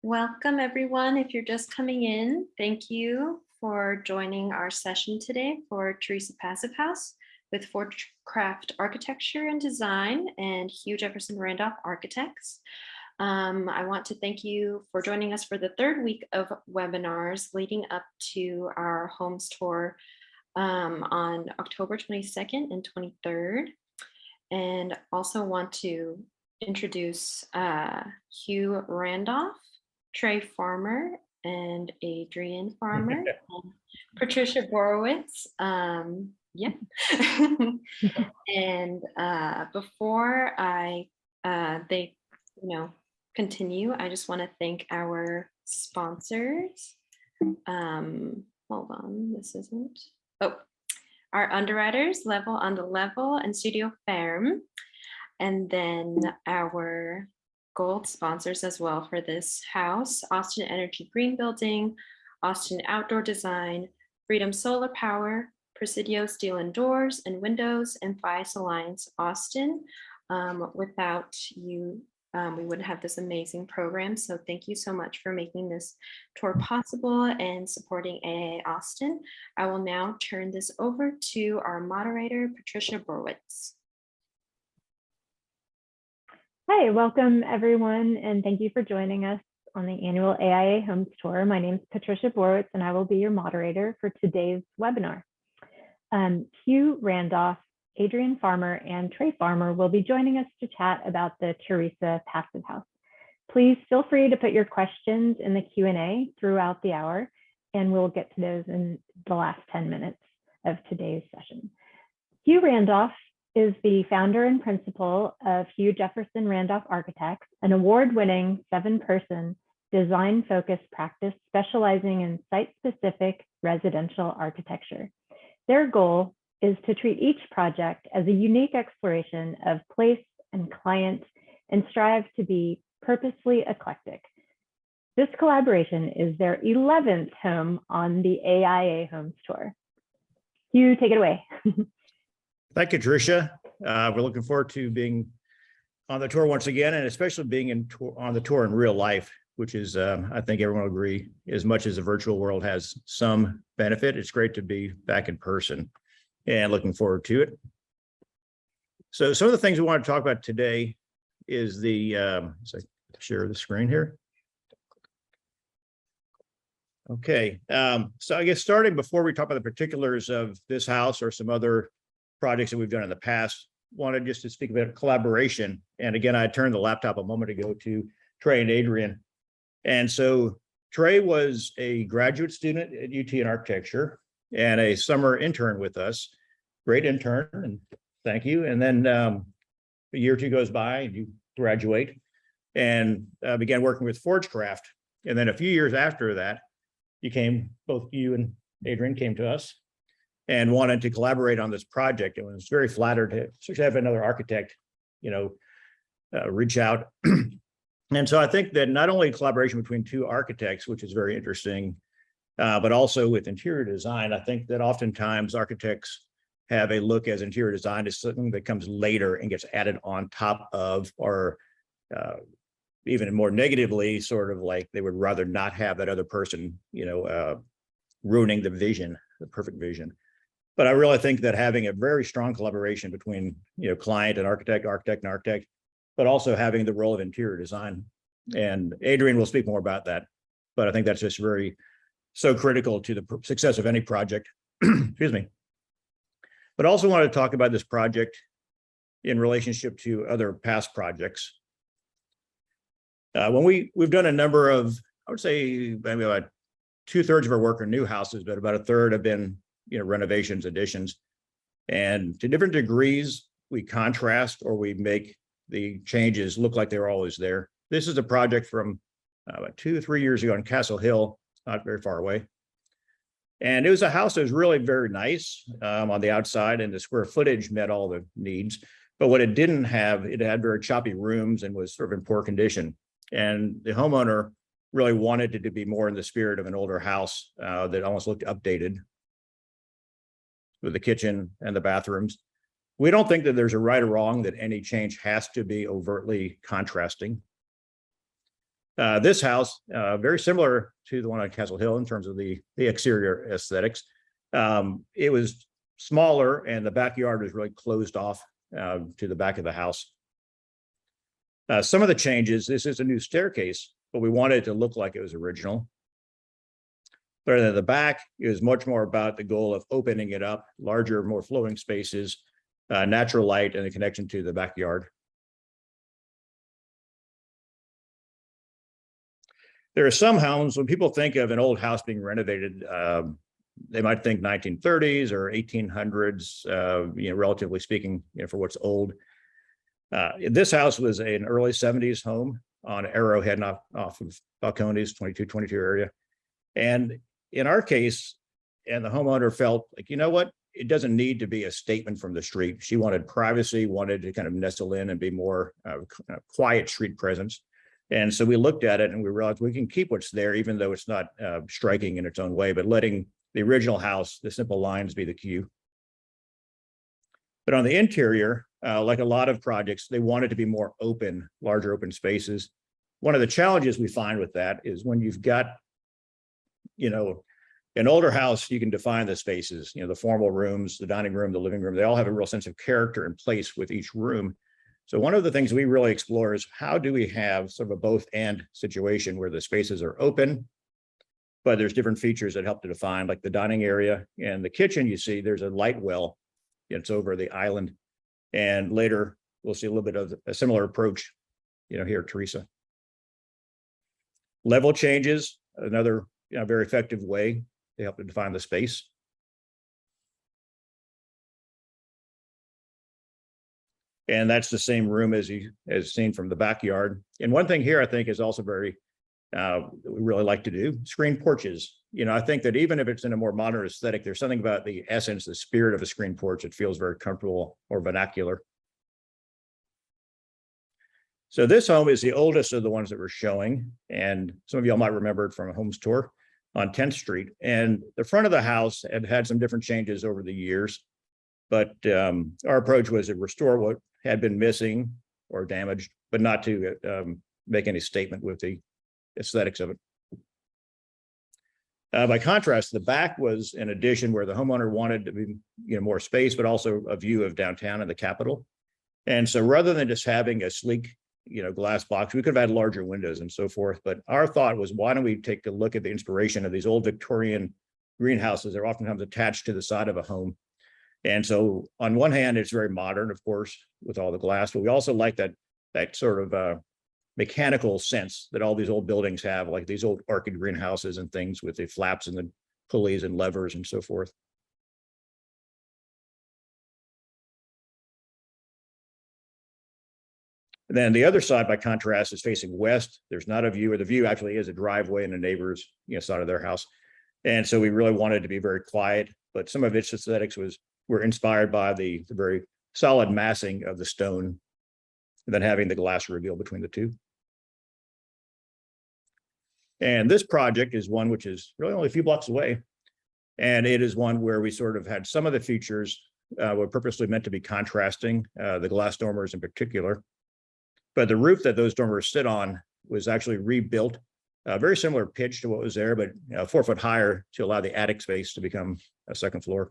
Welcome, everyone. If you're just coming in, thank you for joining our session today for Teresa House with Forgecraft Architecture and Design and Hugh Jefferson Randolph Architects. I want to thank you for joining us for the third week of webinars leading up to our homes tour on October 22nd and 23rd. And also want to introduce Hugh Randolph, Trey Farmer, and Adrian Farmer, and Patricia Borowitz. Yeah. And before they continue, I just want to thank our sponsors. Hold on, this isn't. Oh, our underwriters, Level on the Level and Studio Ferm, and then our gold sponsors as well for this house: Austin Energy Green Building, Austin Outdoor Design, Freedom Solar Power, Presidio Steel and Doors and Windows, and Hvac Alliance Austin. Without you, we wouldn't have this amazing program. So thank you so much for making this tour possible and supporting AAA Austin. I will now turn this over to our moderator, Patricia Borowitz. Hi, welcome everyone, and thank you for joining us on the annual AIA Homes Tour. My name is Patricia Borowitz, and I will be your moderator for today's webinar. Hugh Randolph, Adrian Farmer, and Trey Farmer will be joining us to chat about the Teresa House. Please feel free to put your questions in the Q&A throughout the hour, and we'll get to those in the last 10 minutes of today's session. Hugh Randolph is the founder and principal of Hugh Jefferson Randolph Architects, an award-winning 7-person design-focused practice specializing in site-specific residential architecture. Their goal is to treat each project as a unique exploration of place and client and strive to be purposely eclectic. This collaboration is their 11th home on the AIA Homes Tour. Hugh, take it away. Thank you, Tricia. We're looking forward to being on the tour once again, and especially being on the tour in real life, which is, I think everyone will agree, as much as the virtual world has some benefit, it's great to be back in person, and looking forward to it. So some of the things we want to talk about today is the, so share the screen here. Okay, so I guess starting before we talk about the particulars of this house or some other projects that we've done in the past, wanted just to speak about collaboration. And again, I turned the laptop a moment ago to Trey and Adrian. And so Trey was a graduate student at UT in architecture and a summer intern with us. Great intern, and thank you. And then a year or two goes by and you graduate and began working with Forgecraft. And then a few years after that, both you and Adrian came to us and wanted to collaborate on this project. And was very flattered to have another architect, reach out. And so I think that not only collaboration between two architects, which is very interesting, but also with interior design, I think that oftentimes architects have a look as interior design as something that comes later and gets added on top of, or even more negatively, sort of like they would rather not have that other person, ruining the vision, the perfect vision. But I really think that having a very strong collaboration between, client and architect, but also having the role of interior design. And Adrian will speak more about that, but I think that's just so critical to the success of any project. Excuse me. But also wanted to talk about this project in relationship to other past projects. When we've done a number of, I would say maybe about 2/3 of our work are new houses, but about 1/3 have been renovations, additions, and to different degrees, we contrast or we make the changes look like they were always there. This is a project from about 2 or 3 years ago in Castle Hill, not very far away. And it was a house that was really very nice on the outside, and the square footage met all the needs. But what it didn't have, it had very choppy rooms and was sort of in poor condition. And the homeowner really wanted it to be more in the spirit of an older house that almost looked updated, with the kitchen and the bathrooms. We don't think that there's a right or wrong, that any change has to be overtly contrasting. This house, very similar to the one on Castle Hill in terms of the exterior aesthetics. It was smaller and the backyard was really closed off to the back of the house. Some of the changes, this is a new staircase, but we wanted it to look like it was original. But at the back is much more about the goal of opening it up, larger, more flowing spaces, natural light, and a connection to the backyard. There are some homes, when people think of an old house being renovated, they might think 1930s or 1800s, relatively speaking, for what's old. This house was an early 70s home on Arrowhead, not off of Balcones, 22 area. And in our case, and the homeowner felt like, you know what, it doesn't need to be a statement from the street. She wanted privacy, wanted to kind of nestle in and be more quiet street presence. And so we looked at it and we realized we can keep what's there, even though it's not striking in its own way, but letting the original house, the simple lines be the cue. But on the interior, like a lot of projects, they wanted to be more open, larger open spaces. One of the challenges we find with that is when you've got, an older house, you can define the spaces, the formal rooms, the dining room, the living room, they all have a real sense of character and place with each room. So one of the things we really explore is how do we have sort of a both and situation where the spaces are open, but there's different features that help to define, like the dining area and the kitchen. You see there's a light well, it's over the island. And later we'll see a little bit of a similar approach, here at Teresa. Level changes, another very effective way to help to define the space. And that's the same room as seen from the backyard. And one thing here I think is also very, we really like to do, screen porches. I think that even if it's in a more modern aesthetic, there's something about the essence, the spirit of a screen porch that feels very comfortable or vernacular. So this home is the oldest of the ones that we're showing. And some of y'all might remember it from a homes tour on 10th Street. And the front of the house had some different changes over the years. But our approach was to restore what had been missing or damaged, but not to make any statement with the aesthetics of it. By contrast, the back was an addition where the homeowner wanted to be, more space, but also a view of downtown and the Capitol. And so rather than just having a sleek, glass box, we could have had larger windows and so forth. But our thought was, why don't we take a look at the inspiration of these old Victorian greenhouses that are oftentimes attached to the side of a home. And so on one hand, it's very modern, of course, with all the glass, but we also like that sort of mechanical sense that all these old buildings have, like these old orchid greenhouses and things with the flaps and the pulleys and levers and so forth. And then the other side, by contrast, is facing west. There's not a view, or the view actually is a driveway in the neighbor's side of their house. And so we really wanted to be very quiet, but some of its aesthetics were inspired by the very solid massing of the stone, and then having the glass reveal between the two. And this project is one which is really only a few blocks away. And it is one where we sort of had some of the features were purposely meant to be contrasting, the glass dormers in particular. But the roof that those dormers sit on was actually rebuilt, very similar pitch to what was there, but 4 foot higher to allow the attic space to become a second floor.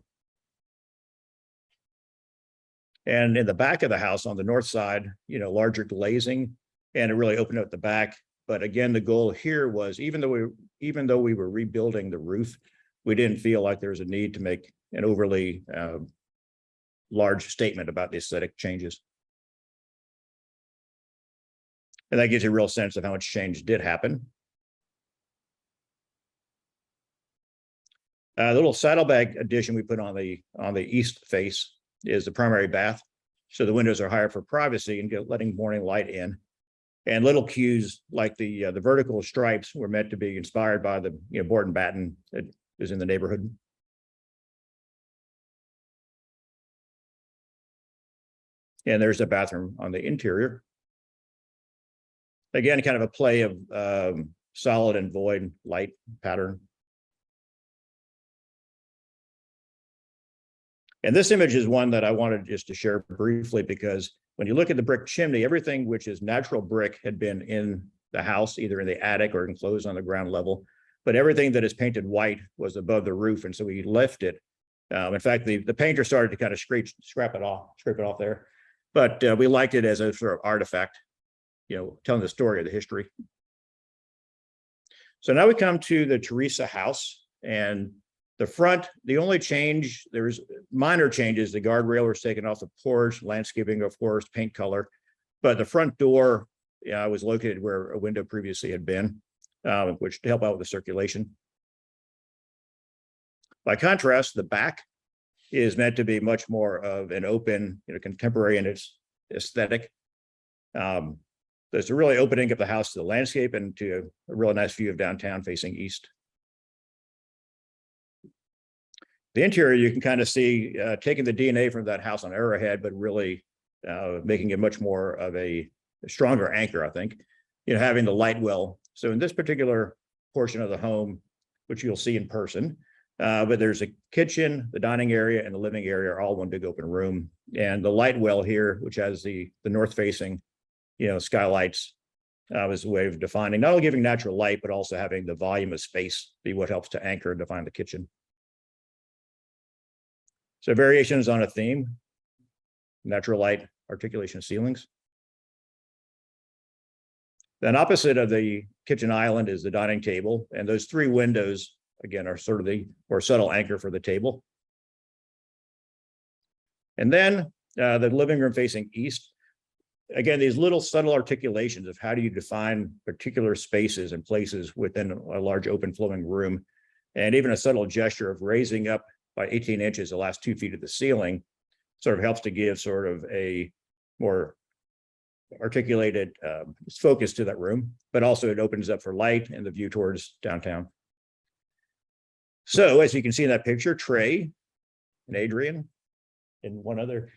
And in the back of the house on the north side, larger glazing, and it really opened up the back. But again, the goal here was, even though we were rebuilding the roof, we didn't feel like there was a need to make an overly large statement about the aesthetic changes. And that gives you a real sense of how much change did happen. The little saddlebag addition we put on the east face is the primary bath. So the windows are higher for privacy and letting morning light in. And little cues like the vertical stripes were meant to be inspired by the board and batten that is in the neighborhood. And there's a bathroom on the interior. Again, kind of a play of solid and void light pattern. And this image is one that I wanted just to share briefly, because when you look at the brick chimney, everything which is natural brick had been in the house, either in the attic or enclosed on the ground level. But everything that is painted white was above the roof, and so we left it. In fact, the painter started to kind of scrape it off there. But we liked it as a sort of artifact, telling the story of the history. So now we come to the Teresa House, and the front, the only change, there's minor changes. The guardrail was taken off the porch, landscaping, of course, paint color, but the front door was located where a window previously had been, which to help out with the circulation. By contrast, the back is meant to be much more of an open, contemporary in its aesthetic. There's a really opening up the house to the landscape and to a really nice view of downtown facing east. The interior, you can kind of see taking the DNA from that house on Arrowhead, but really making it much more of a stronger anchor, I think, having the light well. So in this particular portion of the home, which you'll see in person, but there's a kitchen, the dining area, and the living area are all one big open room. And the light well here, which has the north facing, skylights, is a way of defining, not only giving natural light, but also having the volume of space be what helps to anchor and define the kitchen. So variations on a theme, natural light, articulation of ceilings. Then opposite of the kitchen island is the dining table. And those three windows, again, are sort of the more subtle anchor for the table. And then the living room facing east. Again, these little subtle articulations of how do you define particular spaces and places within a large open flowing room. And even a subtle gesture of raising up by 18 inches, the last 2 feet of the ceiling, sort of helps to give sort of a more articulated focus to that room, but also it opens up for light and the view towards downtown. So as you can see in that picture, Trey and Adrian and one other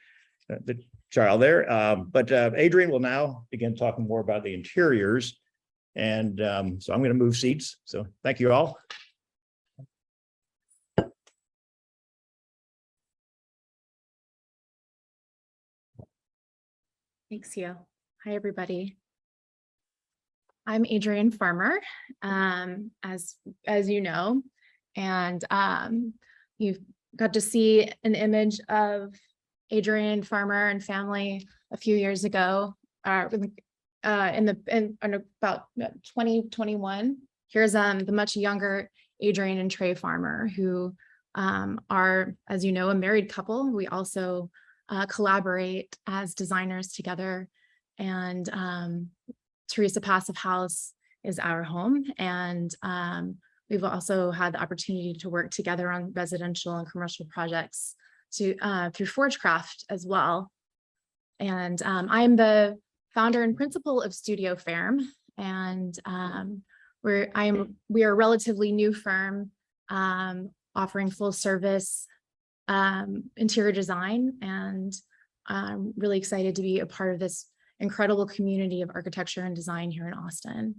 the child there. But Adrian will now begin talking more about the interiors. And so I'm going to move seats. So thank you all. Thanks, Hugh. Hi, everybody. I'm Adrian Farmer, as you know, and you've got to see an image of Adrian Farmer and family a few years ago, in about 2021. Here's the much younger Adrian and Trey Farmer, who are, as you know, a married couple. We also collaborate as designers together, and Teresa Passive House is our home, and we've also had the opportunity to work together on residential and commercial projects through Forgecraft as well. And I am the founder and principal of Studio Farm, and we are a relatively new firm offering full service interior design, and I'm really excited to be a part of this incredible community of architecture and design here in Austin.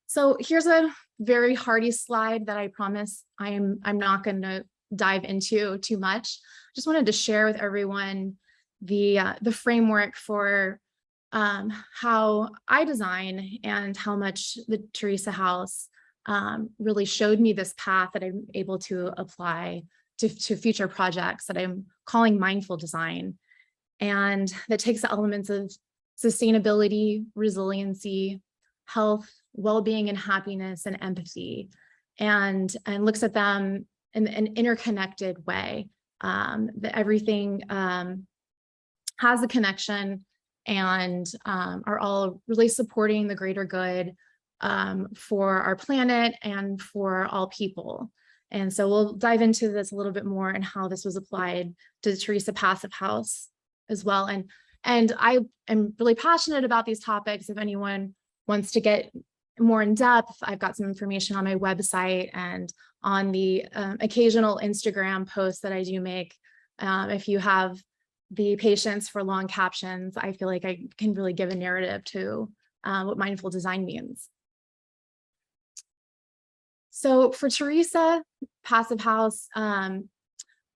So here's a very hearty slide that I promise I'm not going to dive into too much. Just wanted to share with everyone the framework for how I design and how much the Teresa House really showed me this path that I'm able to apply to future projects that I'm calling mindful design, and that takes the elements of sustainability, resiliency, health, well-being, and happiness, and empathy, and looks at them in an interconnected way, that everything has a connection and are all really supporting the greater good for our planet and for all people. And so we'll dive into this a little bit more and how this was applied to the Teresa Passive House as well. And I am really passionate about these topics. If anyone wants to get more in depth, I've got some information on my website and on the occasional Instagram posts that I do make. If you have the patience for long captions, I feel like I can really give a narrative to what mindful design means. So for Teresa Passive House,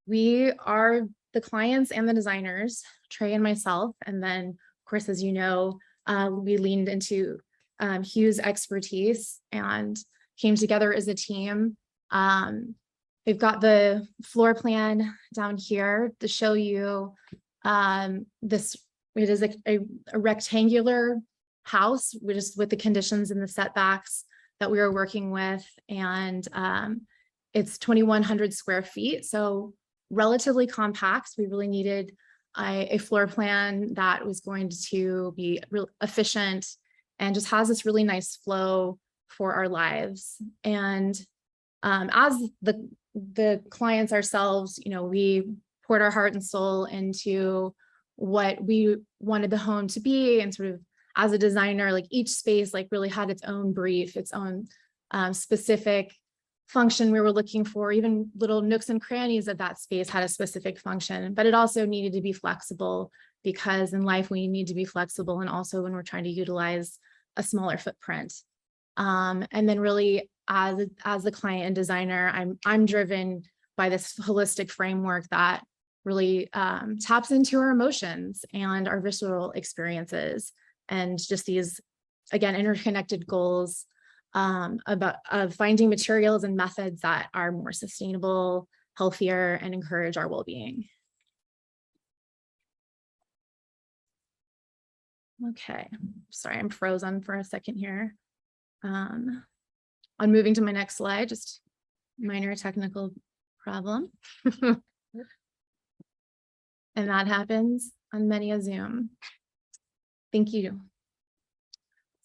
we are the clients and the designers, Trey and myself. And then, of course, as you know, we leaned into Hugh's expertise and came together as a team. We've got the floor plan down here to show you this. It is a rectangular house, with the conditions and the setbacks that we were working with, and it's 2,100 square feet, so relatively compact. We really needed a floor plan that was going to be real efficient and just has this really nice flow for our lives. And as the clients ourselves, we poured our heart and soul into what we wanted the home to be, and sort of as a designer, like each space like really had its own brief, its own specific function we were looking for. Even little nooks and crannies of that space had a specific function, but it also needed to be flexible, because in life we need to be flexible, and also when we're trying to utilize a smaller footprint. And then really as the client and designer, I'm driven by this holistic framework that really taps into our emotions and our visceral experiences, and just these, again, interconnected goals of finding materials and methods that are more sustainable, healthier, and encourage our well-being. Okay, sorry, I'm frozen for a second here. On moving to my next slide, just minor technical problem. And that happens on many a Zoom. Thank you.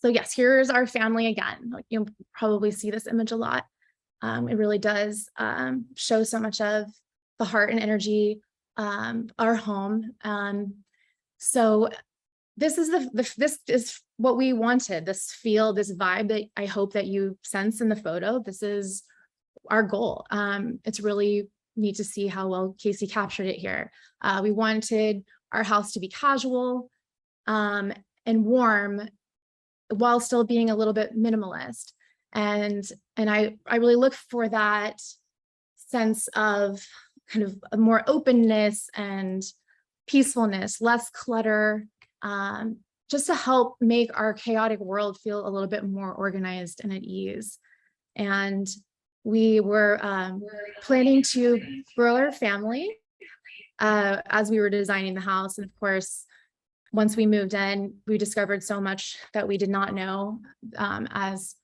So yes, here's our family again. You'll probably see this image a lot. It really does show so much of the heart and energy our home. So this is what we wanted, this feel, this vibe that I hope that you sense in the photo. This is our goal. It's really neat to see how well Casey captured it here. We wanted our house to be casual and warm, while still being a little bit minimalist. And I really look for that sense of kind of a more openness and peacefulness, less clutter, just to help make our chaotic world feel a little bit more organized and at ease. And we were planning to grow our family as we were designing the house. And of course, once we moved in, we discovered so much that we did not know as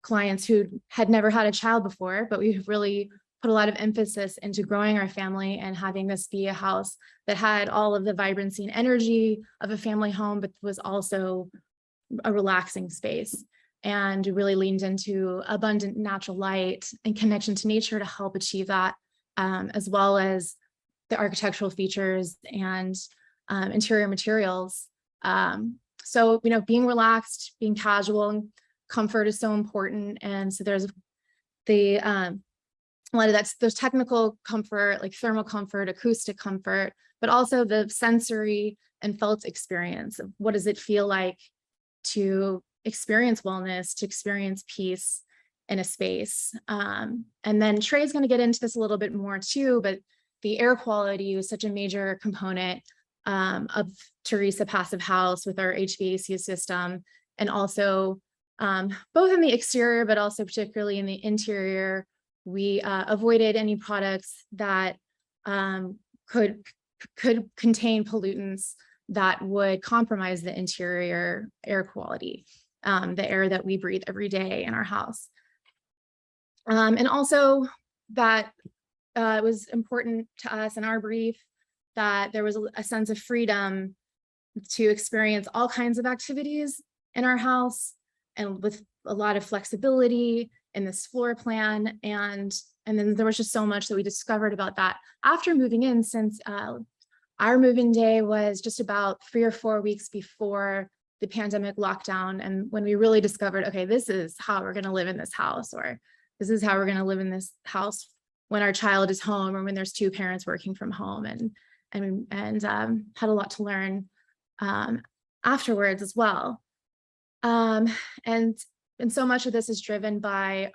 clients who had never had a child before, but we've really put a lot of emphasis into growing our family and having this be a house that had all of the vibrancy and energy of a family home, but was also a relaxing space. And really leaned into abundant natural light and connection to nature to help achieve that, as well as the architectural features and interior materials. So, being relaxed, being casual, and comfort is so important. And so there's a lot of there's technical comfort, like thermal comfort, acoustic comfort, but also the sensory and felt experience of what does it feel like to experience wellness, to experience peace in a space. And then Trey's going to get into this a little bit more too, but the air quality was such a major component of Teresa Passive House with our Hvac system, and also both in the exterior, but also particularly in the interior, we avoided any products that could contain pollutants that would compromise the interior air quality, the air that we breathe every day in our house. And also that it was important to us in our brief that there was a sense of freedom to experience all kinds of activities in our house, and with a lot of flexibility in this floor plan. And then there was just so much that we discovered about that after moving in, since our moving day was just about 3 or 4 weeks before the pandemic lockdown. And when we really discovered, okay, this is how we're going to live in this house, or this is how we're going to live in this house when our child is home, or when there's 2 parents working from home, and had a lot to learn afterwards as well. And so much of this is driven by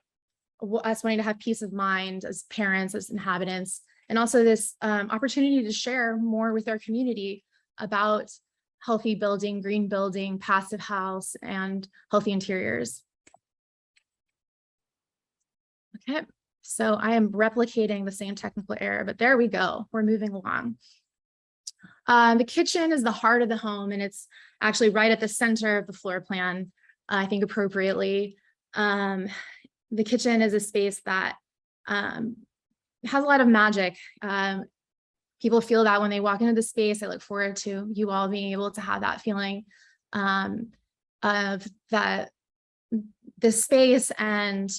us wanting to have peace of mind as parents, as inhabitants, and also this opportunity to share more with our community about healthy building, green building, passive house, and healthy interiors. Okay, so I am replicating the same technical error, but there we go. We're moving along. The kitchen is the heart of the home, and it's actually right at the center of the floor plan, I think appropriately. The kitchen is a space that has a lot of magic. People feel that when they walk into the space. I look forward to you all being able to have that feeling of that the space and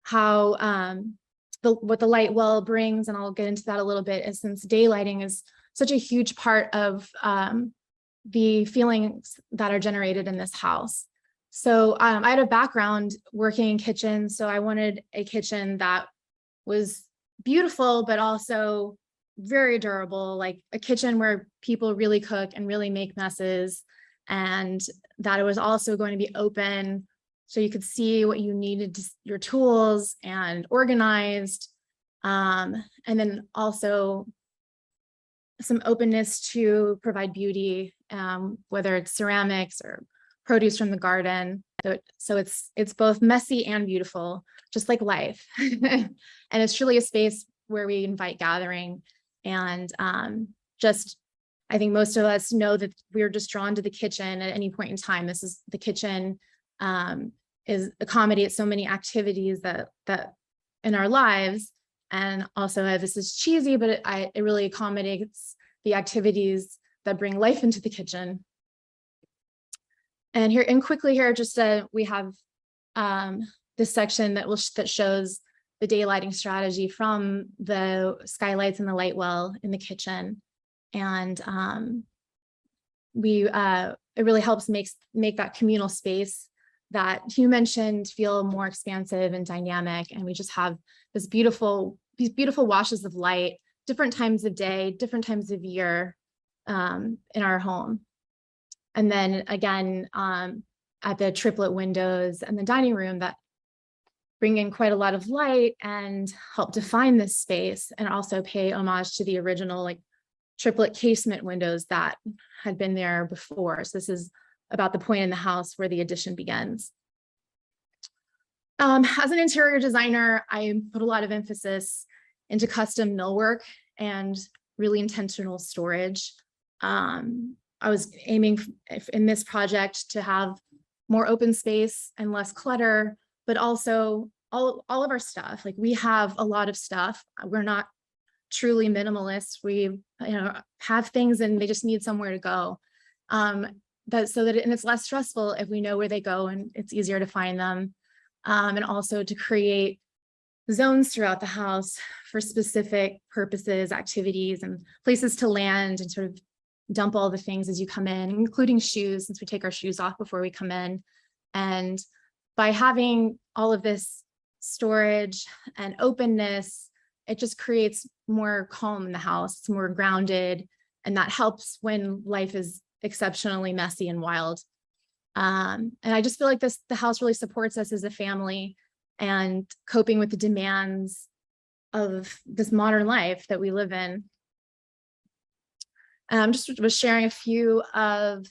how what the light well brings, and I'll get into that a little bit, is since daylighting is such a huge part of the feelings that are generated in this house. So I had a background working in kitchens, so I wanted a kitchen that was beautiful, but also very durable, like a kitchen where people really cook and really make messes, and that it was also going to be open so you could see what you needed, your tools, and organized. And then also some openness to provide beauty, whether it's ceramics or produce from the garden. So it's both messy and beautiful, just like life. And it's truly a space where we invite gathering. And I think most of us know that we're just drawn to the kitchen at any point in time. This is the kitchen is accommodates so many activities that in our lives. And also, this is cheesy, but it really accommodates the activities that bring life into the kitchen. And here, and quickly here, just we have this section that shows the daylighting strategy from the skylights and the light well in the kitchen. And it really helps make that communal space that Hugh mentioned feel more expansive and dynamic. And we just have these beautiful washes of light, different times of day, different times of year in our home. And then again, at the triplet windows and the dining room that bring in quite a lot of light and help define this space, and also pay homage to the original like triplet casement windows that had been there before. So this is about the point in the house where the addition begins. As an interior designer, I put a lot of emphasis into custom millwork and really intentional storage. I was aiming in this project to have more open space and less clutter, but also all of our stuff. Like, we have a lot of stuff. We're not truly minimalist. We have things and they just need somewhere to go. And it's less stressful if we know where they go and it's easier to find them. And also to create zones throughout the house for specific purposes, activities, and places to land and sort of dump all the things as you come in, including shoes, since we take our shoes off before we come in. And by having all of this storage and openness, it just creates more calm in the house. It's more grounded, and that helps when life is exceptionally messy and wild. And I just feel like the house really supports us as a family and coping with the demands of this modern life that we live in. Just was sharing a few of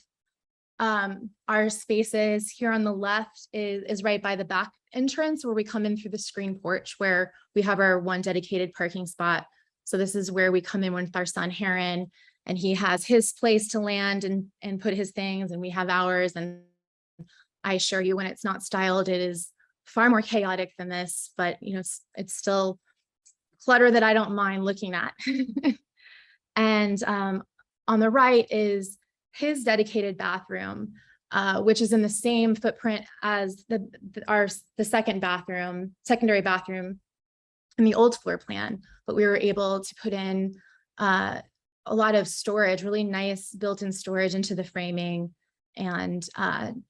our spaces. Here on the left is right by the back entrance where we come in through the screen porch, where we have our one dedicated parking spot. So this is where we come in with our son Heron, and he has his place to land and put his things, and we have ours. And I assure you, when it's not styled, it is far more chaotic than this, but it's still clutter that I don't mind looking at. And on the right is his dedicated bathroom, which is in the same footprint as the secondary bathroom in the old floor plan, but we were able to put in a lot of storage, really nice built-in storage into the framing, and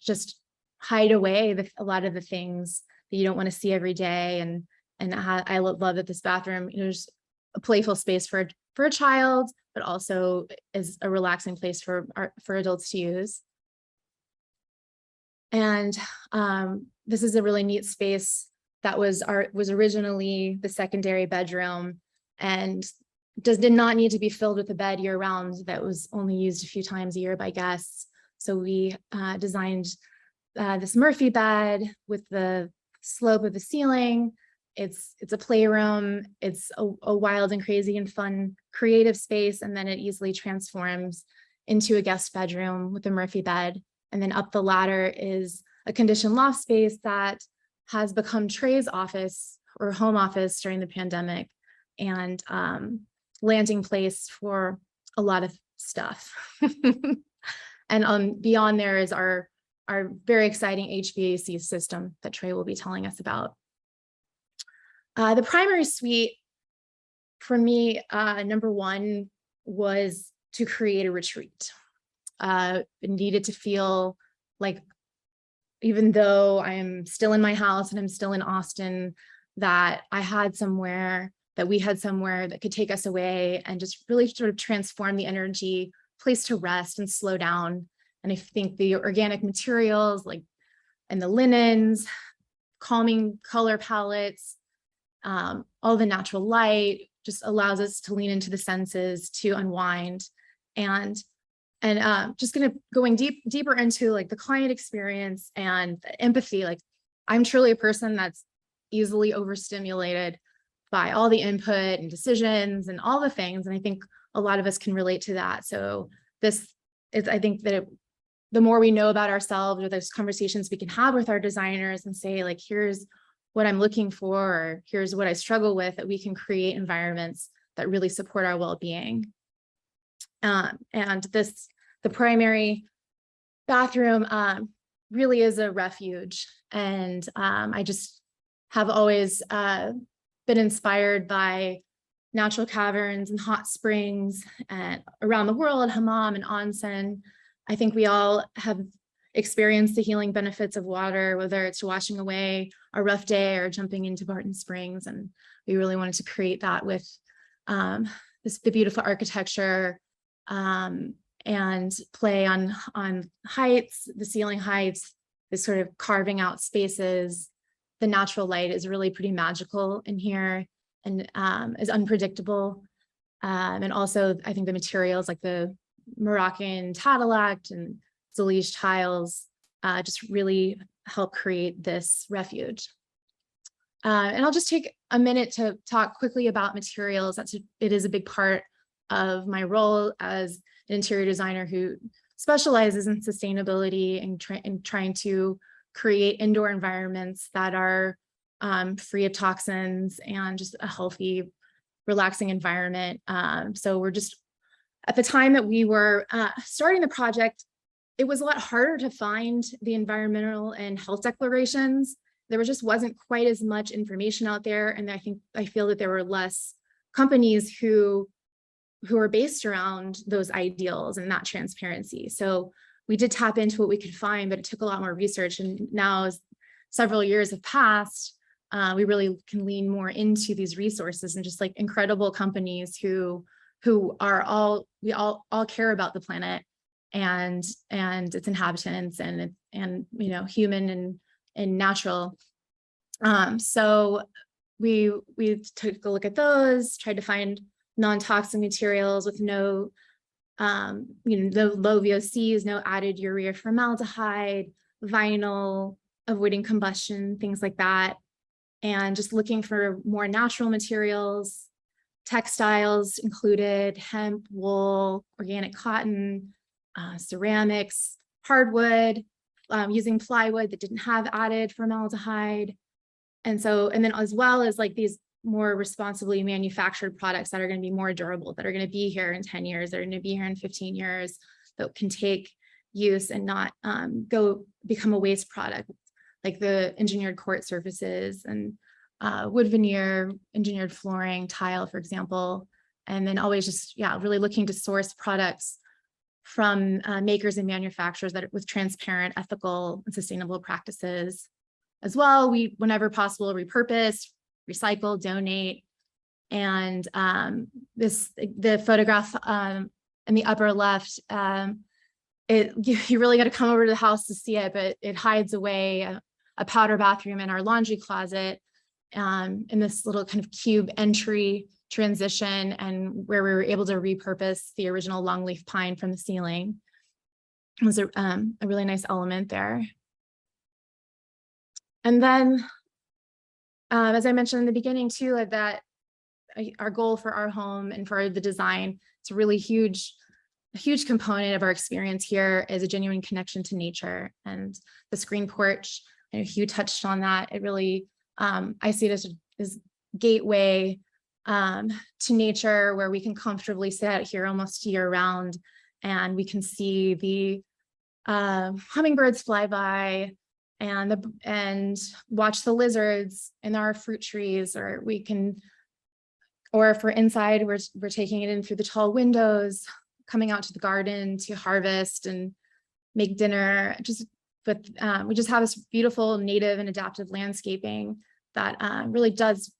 just hide away a lot of the things that you don't want to see every day. And I love that this bathroom, there's a playful space for a child, but also is a relaxing place for adults to use. And this is a really neat space that was originally the secondary bedroom, and did not need to be filled with a bed year round that was only used a few times a year by guests. So we designed this Murphy bed with the slope of the ceiling. It's a playroom. It's a wild and crazy and fun creative space. And then it easily transforms into a guest bedroom with a Murphy bed. And then up the ladder is a conditioned loft space that has become Trey's office or home office during the pandemic, and landing place for a lot of stuff. And beyond there is our very exciting HVAC system that Trey will be telling us about. The primary suite for me, number one, was to create a retreat. It needed to feel like, even though I am still in my house and I'm still in Austin, that I had somewhere, that we had somewhere that could take us away and just really sort of transform the energy, place to rest and slow down. And I think the organic materials, like, and the linens, calming color palettes, all the natural light just allows us to lean into the senses, to unwind. And just going deeper into like the client experience and the empathy. Like, I'm truly a person that's easily overstimulated by all the input and decisions and all the things. And I think a lot of us can relate to that. So I think that the more we know about ourselves, or those conversations we can have with our designers and say, like, here's what I'm looking for, or here's what I struggle with, that we can create environments that really support our well-being. And the primary bathroom really is a refuge. And I just have always been inspired by natural caverns and hot springs and around the world, hammam and onsen. I think we all have experienced the healing benefits of water, whether it's washing away a rough day or jumping into Barton Springs. And we really wanted to create that with the beautiful architecture, and play on heights, the ceiling heights, this sort of carving out spaces. The natural light is really pretty magical in here, and is unpredictable. And also, I think the materials like the Moroccan Tadalact and Zalij tiles just really help create this refuge. And I'll just take a minute to talk quickly about materials. It is a big part of my role as an interior designer who specializes in sustainability and trying to create indoor environments that are free of toxins and just a healthy, relaxing environment. So we're just, at the time that we were starting the project, it was a lot harder to find the environmental and health declarations. There just wasn't quite as much information out there. And I feel that there were less companies who are based around those ideals and that transparency. So we did tap into what we could find, but it took a lot more research. And now, as several years have passed, we really can lean more into these resources and just like incredible companies who are all care about the planet and its inhabitants and you know, human and natural. So we took a look at those, tried to find non-toxic materials with no low VOCs, no added urea formaldehyde, vinyl, avoiding combustion, things like that. And just looking for more natural materials, textiles included hemp, wool, organic cotton, ceramics, hardwood, using plywood that didn't have added formaldehyde. And then as well as like these more responsibly manufactured products that are going to be more durable, that are going to be here in 10 years, that are going to be here in 15 years, that can take use and not go become a waste product, like the engineered court surfaces and wood veneer, engineered flooring, tile, for example. And then always just, really looking to source products from makers and manufacturers that with transparent, ethical, and sustainable practices. As well, we, whenever possible, repurpose, recycle, donate. And the photograph in the upper left, you really got to come over to the house to see it, but it hides away a powder bathroom in our laundry closet in this little kind of cube entry transition and where we were able to repurpose the original longleaf pine from the ceiling. It was a really nice element there. And then, as I mentioned in the beginning too, that our goal for our home and for the design, it's a really huge component of our experience here is a genuine connection to nature. And the Screen Porch, I know Hugh touched on that. It really, I see it as a gateway to nature, where we can comfortably sit out here almost year round, and we can see the hummingbirds fly by and watch the lizards in our fruit trees, or if we're inside, we're taking it in through the tall windows, coming out to the garden to harvest and make dinner. We just have this beautiful native and adaptive landscaping that really does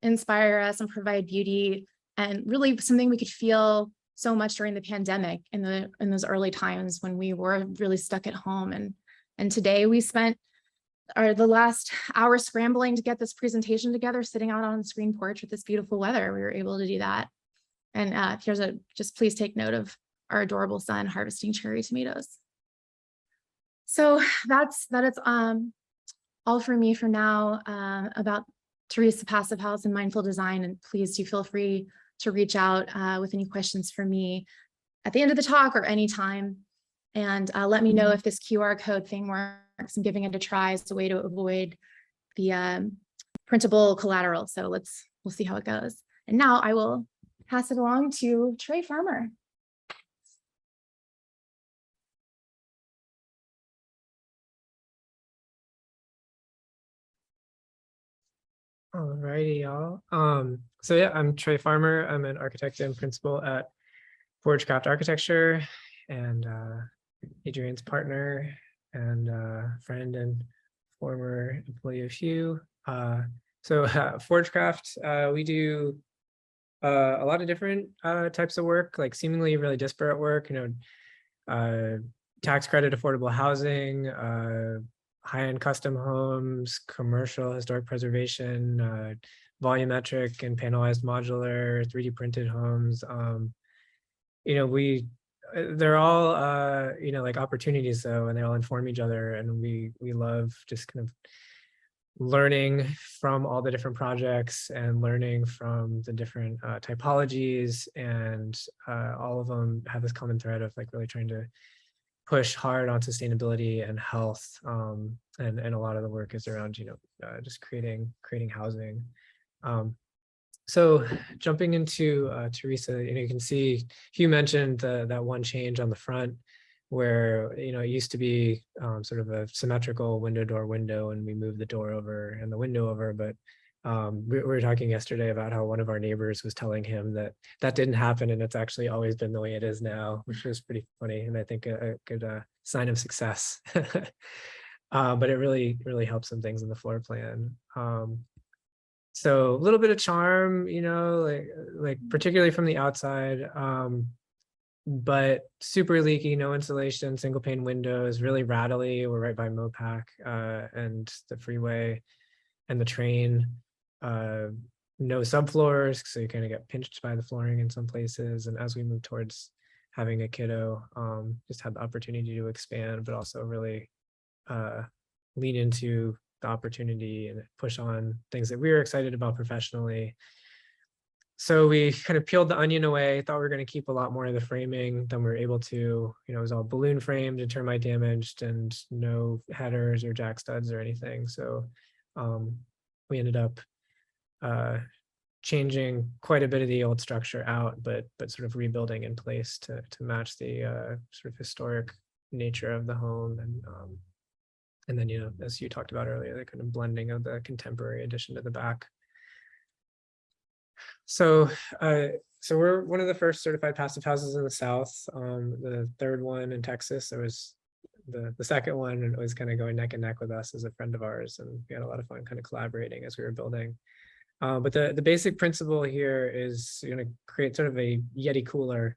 inspire us and provide beauty, and really something we could feel so much during the pandemic in those early times when we were really stuck at home. And today we spent the last hour scrambling to get this presentation together, sitting out on the Screen Porch with this beautiful weather. We were able to do that. And just please take note of our adorable son harvesting cherry tomatoes. So that is all for me for now about Teresa Passive House and mindful design. And please do feel free to reach out with any questions for me at the end of the talk or anytime. And let me know if this QR code thing works. I'm giving it a try as a way to avoid the printable collateral. So we'll see how it goes. And now I will pass it along to Trey Farmer. All righty, y'all. So yeah, I'm Trey Farmer. I'm an architect and principal at Forgecraft Architecture, and Adrian's partner and friend and former employee of Hugh. So Forgecraft, we do a lot of different types of work, like seemingly really disparate work, tax credit, affordable housing, high-end custom homes, commercial historic preservation, volumetric and panelized modular, 3D printed homes. They're all like opportunities though, and they all inform each other, and we love just kind of learning from all the different projects and learning from the different typologies, and all of them have this common thread of like really trying to push hard on sustainability and health, and a lot of the work is around just creating housing. So jumping into Teresa, you can see Hugh mentioned that one change on the front where it used to be sort of a symmetrical window, and we moved the door over and the window over, but we were talking yesterday about how one of our neighbors was telling him that didn't happen, and it's actually always been the way it is now, which was pretty funny, and I think a good sign of success. But it really helps some things in the floor plan. So a little bit of charm, like particularly from the outside, but super leaky, no insulation, single pane windows, really rattly. We're right by Mopac and the freeway and the train. No subfloors, so you kind of get pinched by the flooring in some places. And as we move towards having a kiddo, just had the opportunity to expand, but also really lean into the opportunity and push on things that we were excited about professionally. So we kind of peeled the onion away, thought we were going to keep a lot more of the framing than we were able to. It was all balloon framed and termite damaged, and no headers or jack studs or anything. So we ended up changing quite a bit of the old structure out, but sort of rebuilding in place to match the sort of historic nature of the home. And then, as you talked about earlier, the kind of blending of the contemporary addition to the back. So we're one of the first certified passive houses in the South. The third one in Texas. There was the second one, and it was kind of going neck and neck with us as a friend of ours, and we had a lot of fun kind of collaborating as we were building. But the basic principle here is you're going to create sort of a Yeti cooler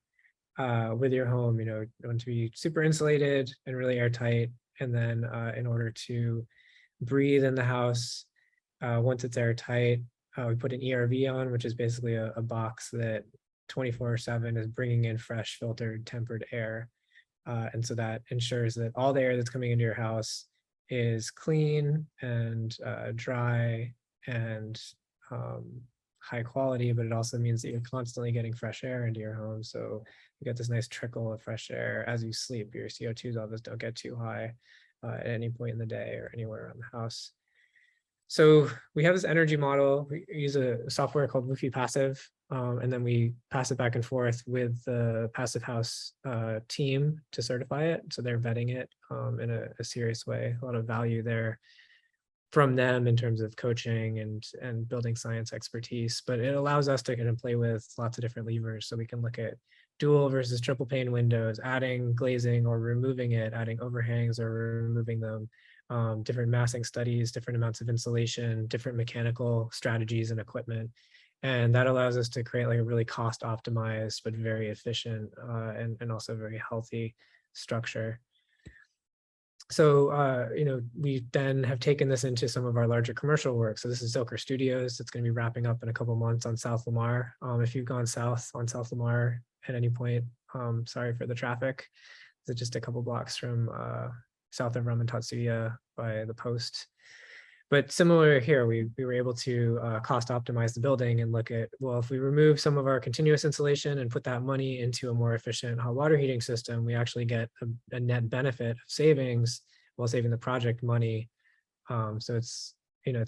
with your home. You want to be super insulated and really airtight. And then in order to breathe in the house, once it's airtight, We put an ERV on, which is basically a box that 24/7 is bringing in fresh, filtered, tempered air. And so that ensures that all the air that's coming into your house is clean and dry and high quality, but it also means that you're constantly getting fresh air into your home. So you get this nice trickle of fresh air as you sleep. Your CO2 levels don't get too high at any point in the day or anywhere around the house. So we have this energy model. We use a software called Hvac Passive, and then we pass it back and forth with the Passive House team to certify it. So they're vetting it in a serious way. A lot of value there from them in terms of coaching and building science expertise. But it allows us to kind of play with lots of different levers. So we can look at dual versus triple pane windows, adding glazing or removing it, adding overhangs or removing them. Different massing studies, different amounts of insulation, different mechanical strategies and equipment. And that allows us to create like a really cost optimized, but very efficient and also very healthy structure. So, we then have taken this into some of our larger commercial work. So this is Zilker Studios. It's going to be wrapping up in a couple of months on South Lamar. If you've gone south on South Lamar at any point, sorry for the traffic. It's just a couple blocks from south of Ramatatsuya by the post. But similar here, we were able to cost optimize the building and look at, well, if we remove some of our continuous insulation and put that money into a more efficient hot water heating system, we actually get a net benefit of savings while saving the project money. So it's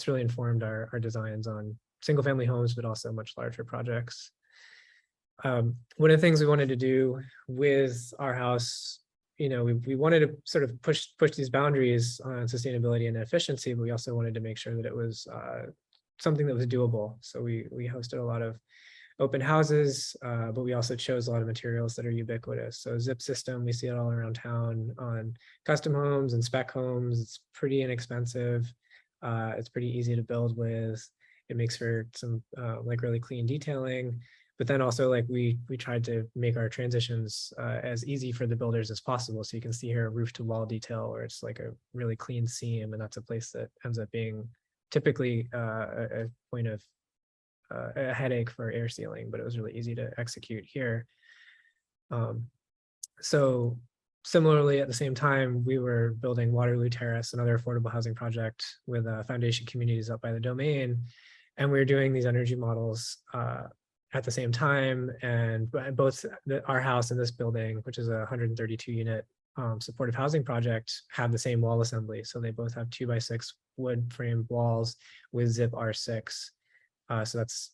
really informed our designs on single family homes, but also much larger projects. One of the things we wanted to do with our house, we wanted to sort of push these boundaries on sustainability and efficiency, but we also wanted to make sure that it was something that was doable. So we hosted a lot of open houses, but we also chose a lot of materials that are ubiquitous. So Zip System, we see it all around town on custom homes and spec homes. It's pretty inexpensive. It's pretty easy to build with. It makes for some like really clean detailing. But then also like we tried to make our transitions as easy for the builders as possible. So you can see here a roof to wall detail where it's like a really clean seam. And that's a place that ends up being typically a point of a headache for air sealing, but it was really easy to execute here. So similarly, at the same time, we were building Waterloo Terrace, another affordable housing project with foundation communities up by the Domain. And we were doing these energy models at the same time, and both our house and this building, which is a 132 unit supportive housing project, have the same wall assembly. So they both have 2x6 wood frame walls with Zip R6. So that's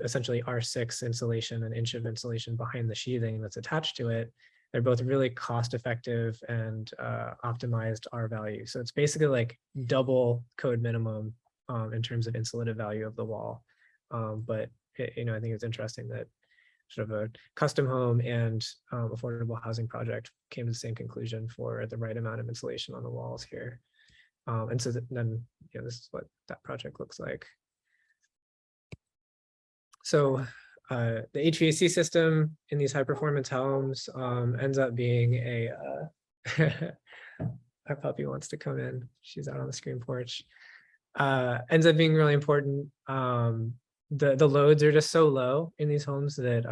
essentially R6 insulation, an inch of insulation behind the sheathing that's attached to it. They're both really cost effective and optimized R value. So it's basically like double code minimum in terms of insulative value of the wall. But I think it's interesting that sort of a custom home and affordable housing project came to the same conclusion for the right amount of insulation on the walls here. And so then, this is what that project looks like. So the HVAC system in these high performance homes ends up being a, our puppy wants to come in. She's out on the screen porch. Ends up being really important. The loads are just so low in these homes that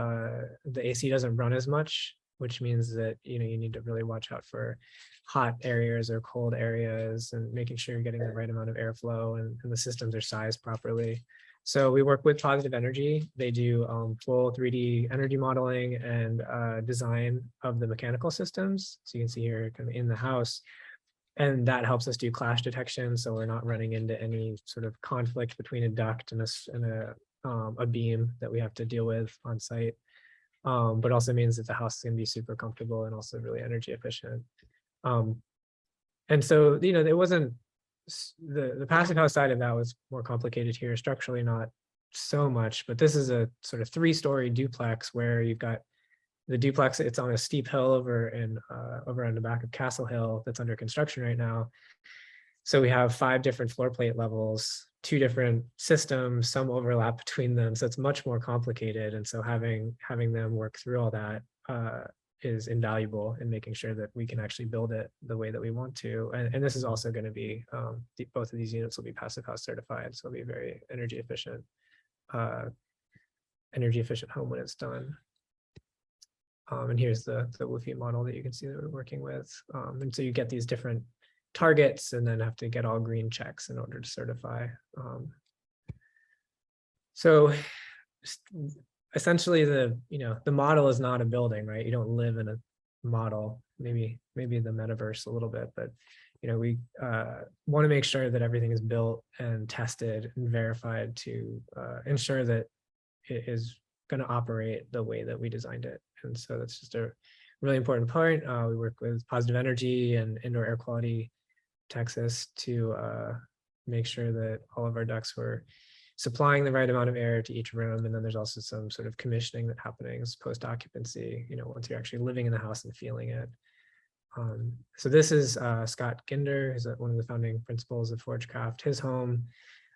the AC doesn't run as much, which means that you need to really watch out for hot areas or cold areas and making sure you're getting the right amount of airflow and the systems are sized properly. So we work with Positive Energy. They do full 3D energy modeling and design of the mechanical systems. So you can see here kind of in the house. And that helps us do clash detection. So we're not running into any sort of conflict between a duct and a beam that we have to deal with on site. But also means that the house is going to be super comfortable and also really energy efficient. And so, it wasn't the passive house side of that was more complicated here, structurally not so much, but this is a sort of 3-story duplex where you've got the duplex, it's on a steep hill over on the back of Castle Hill that's under construction right now. So we have 5 different floor plate levels, 2 different systems, some overlap between them. So it's much more complicated. And so having them work through all that is invaluable in making sure that we can actually build it the way that we want to. And this is also going to be, both of these units will be passive house certified. So it'll be very energy efficient energy efficient home when it's done. And here's the WFI model that you can see that we're working with. And so you get these different targets and then have to get all green checks in order to certify. So essentially the model is not a building, right? You don't live in a model, maybe the metaverse a little bit, but we want to make sure that everything is built and tested and verified to ensure that it is going to operate the way that we designed it. And so that's just a really important point. We work with Positive Energy and Indoor Air Quality Texas to make sure that all of our ducts were supplying the right amount of air to each room. And then there's also some sort of commissioning that happens post occupancy, once you're actually living in the house and feeling it. So this is Scott Ginder, who's one of the founding principals of Forgecraft. His home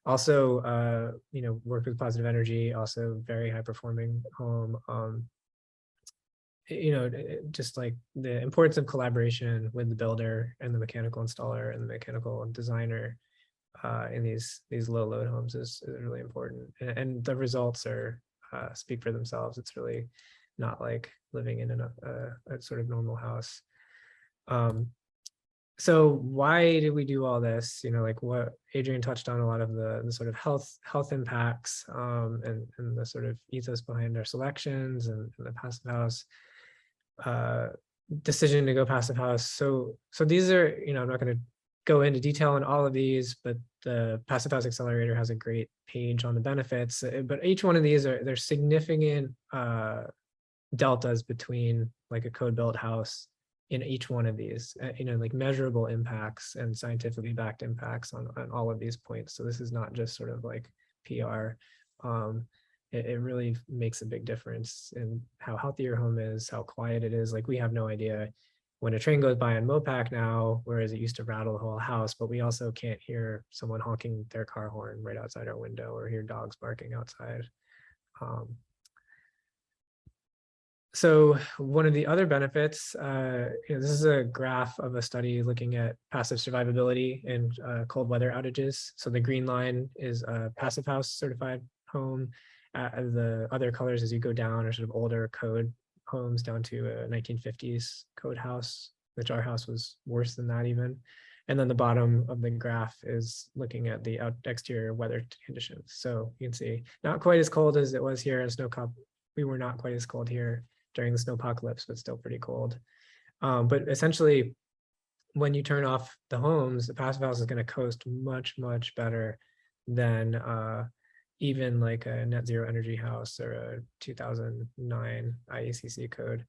also, worked with Positive Energy, also very high performing home. Just like the importance of collaboration with the builder and the mechanical installer and the mechanical designer in these low load homes is really important. And the results are speak for themselves. It's really not like living in a sort of normal house. So why did we do all this? Like what Adrian touched on, a lot of the sort of health impacts and the sort of ethos behind our selections and the passive house decision to go passive house. So these are, I'm not going to go into detail on all of these, but the Passive House Accelerator has a great page on the benefits. But each one of these there's significant deltas between like a code built house in each one of these, like measurable impacts and scientifically backed impacts on all of these points. So this is not just sort of like PR. It really makes a big difference in how healthy your home is, how quiet it is. Like we have no idea when a train goes by on Mopac now, whereas it used to rattle the whole house, but we also can't hear someone honking their car horn right outside our window or hear dogs barking outside. So one of the other benefits, this is a graph of a study looking at passive survivability in cold weather outages. So the green line is a passive house certified home. The other colors as you go down are sort of older code homes down to a 1950s code house, which our house was worse than that even. And then the bottom of the graph is looking at the exterior weather conditions. So you can see not quite as cold as it was here in Snowcop. We were not quite as cold here during the snowpocalypse, but still pretty cold. But essentially, when you turn off the homes, the passive house is going to coast much, much better than even like a net zero energy house or a 2009 IECC code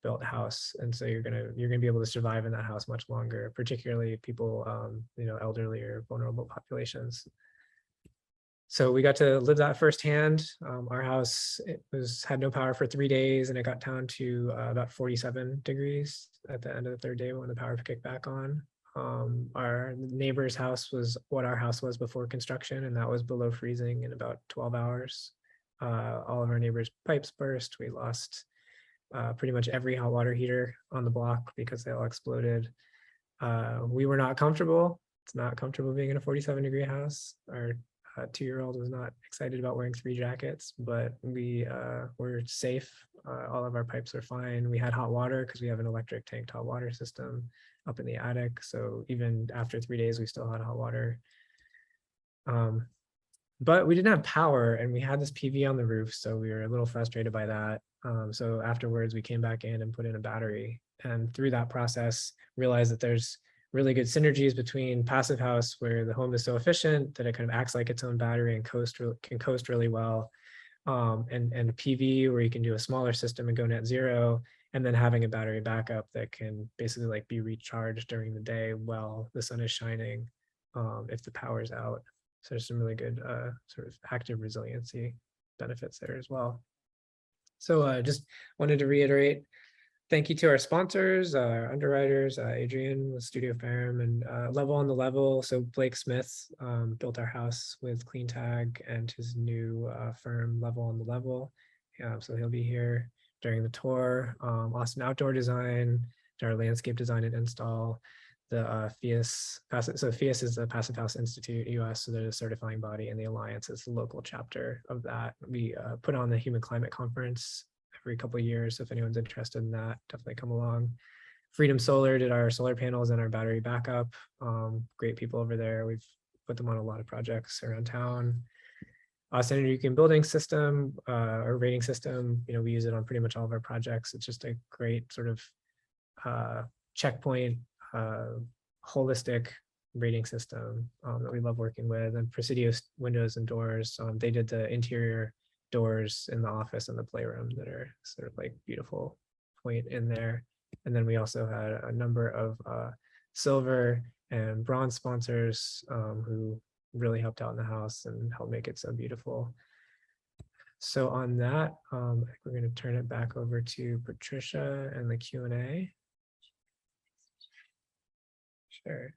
built house. And so you're gonna be able to survive in that house much longer, particularly people elderly or vulnerable populations. So we got to live that firsthand. Our house had no power for 3 days, and it got down to about 47 degrees at the end of the third day when the power kicked back on. Our neighbor's house was what our house was before construction, and that was below freezing in about 12 hours. All of our neighbors' pipes burst. We lost pretty much every hot water heater on the block because they all exploded. We were not comfortable. It's not comfortable being in a 47-degree house. Our 2-year-old was not excited about wearing 3 jackets, but we were safe. All of our pipes are fine. We had hot water because we have an electric tanked hot water system up in the attic. So even after 3 days, we still had hot water. But we didn't have power, and we had this PV on the roof, so we were a little frustrated by that. So afterwards, we came back in and put in a battery. And through that process, realized that there's really good synergies between passive house, where the home is so efficient that it kind of acts like its own battery and can coast really well, and PV, where you can do a smaller system and go net zero, and then having a battery backup that can basically like be recharged during the day while the sun is shining if the power is out. So there's some really good sort of active resiliency benefits there as well. So just wanted to reiterate, thank you to our sponsors, our underwriters, Adrian with Studio Ferrum and Level on the Level. So Blake Smith built our house with CleanTag and his new firm Level on the Level. So he'll be here during the tour. Austin Outdoor Design, our landscape design and install. Hvac, so Hvac is the Passive House Institute US, so they're the certifying body, and the Alliance is the local chapter of that. We put on the Human Climate Conference every couple of years. So if anyone's interested in that, definitely come along. Freedom Solar did our solar panels and our battery backup. Great people over there. We've put them on a lot of projects around town. Senator Yukon building system or rating system, we use it on pretty much all of our projects. It's just a great sort of checkpoint, holistic rating system that we love working with. And Presidio windows and doors, they did the interior doors in the office and the playroom that are sort of like beautiful point in there. And then we also had a number of silver and bronze sponsors who really helped out in the house and helped make it so beautiful. So on that, I think we're going to turn it back over to Patricia and the Q&A. Sure.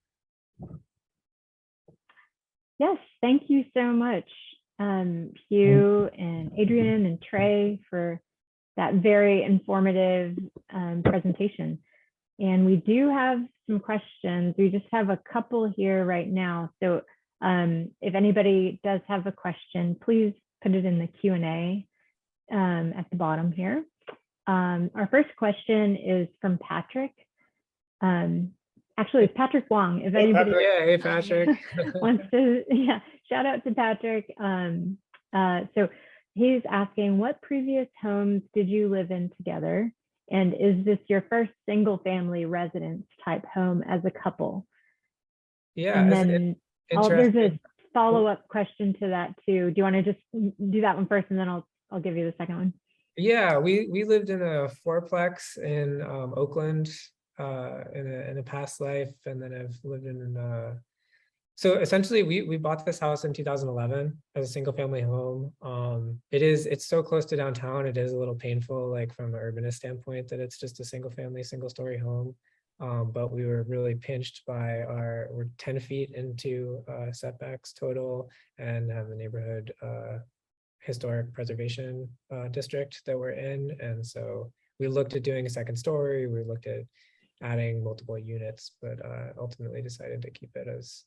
Yes, thank you so much, Hugh and Adrian and Trey, for that very informative presentation. And we do have some questions. We just have a couple here right now. So if anybody does have a question, please put it in the Q&A at the bottom here. Our first question is from Patrick. Actually, it's Patrick Wong. If anybody Hey, Patrick. wants to, shout out to Patrick. So he's asking, what previous homes did you live in together? And is this your first single family residence type home as a couple? Yeah. And then there's a follow-up question to that too. Do you want to just do that one first, and then I'll give you the second one? Yeah, we lived in a fourplex in Oakland in a past life, and then I've lived in so essentially we bought this house in 2011 as a single family home. It's so close to downtown, it is a little painful, like from an urbanist standpoint, that it's just a single family, single story home. But we were really pinched by we're 10 feet into setbacks total, and have the neighborhood historic preservation district that we're in. And so we looked at doing a second story, we looked at adding multiple units, but ultimately decided to keep it as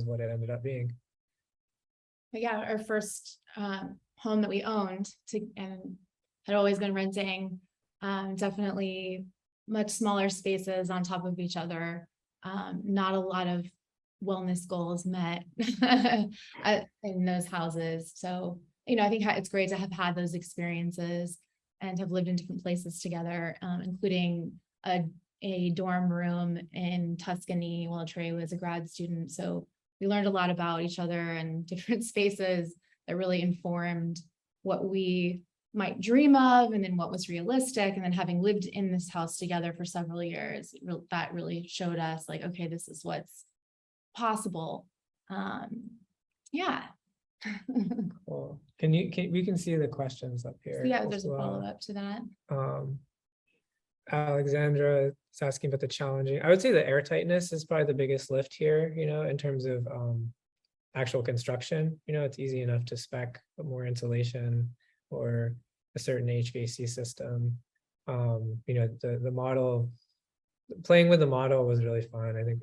what it ended up being. But yeah, our first home that we owned and had always been renting, definitely much smaller spaces on top of each other. Not a lot of wellness goals met in those houses. So, I think it's great to have had those experiences and have lived in different places together, including a dorm room in Tuscany while Trey was a grad student. So we learned a lot about each other and different spaces that really informed what we might dream of, and then what was realistic. And then having lived in this house together for several years, that really showed us like, okay, this is what's possible. Yeah. Cool. We can see the questions up here. So yeah, there's a follow-up to that. Alexandra is asking about the challenging. I would say the air tightness is probably the biggest lift here, in terms of actual construction. It's easy enough to spec more insulation or a certain HVAC system. The model, playing with the model was really fun. I think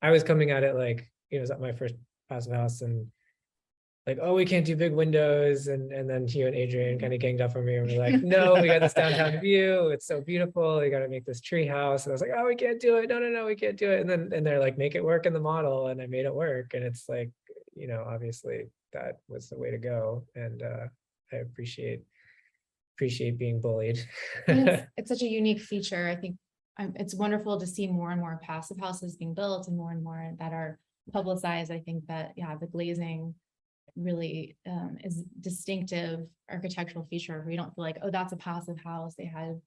I was coming at it like, it was at my first passive house, and like, oh, we can't do big windows. And then Hugh and Adrian kind of ganged up on me, and we're like, no, we got this downtown view. It's so beautiful. You got to make this tree house. And I was like, oh, we can't do it. No, we can't do it. And they're like, make it work in the model. And I made it work. And it's like, obviously that was the way to go. And I appreciate being bullied. It's such a unique feature. I think it's wonderful to see more and more passive houses being built, and more that are publicized. I think that, the glazing really is distinctive architectural feature where you don't feel like, oh, that's a passive house. They had,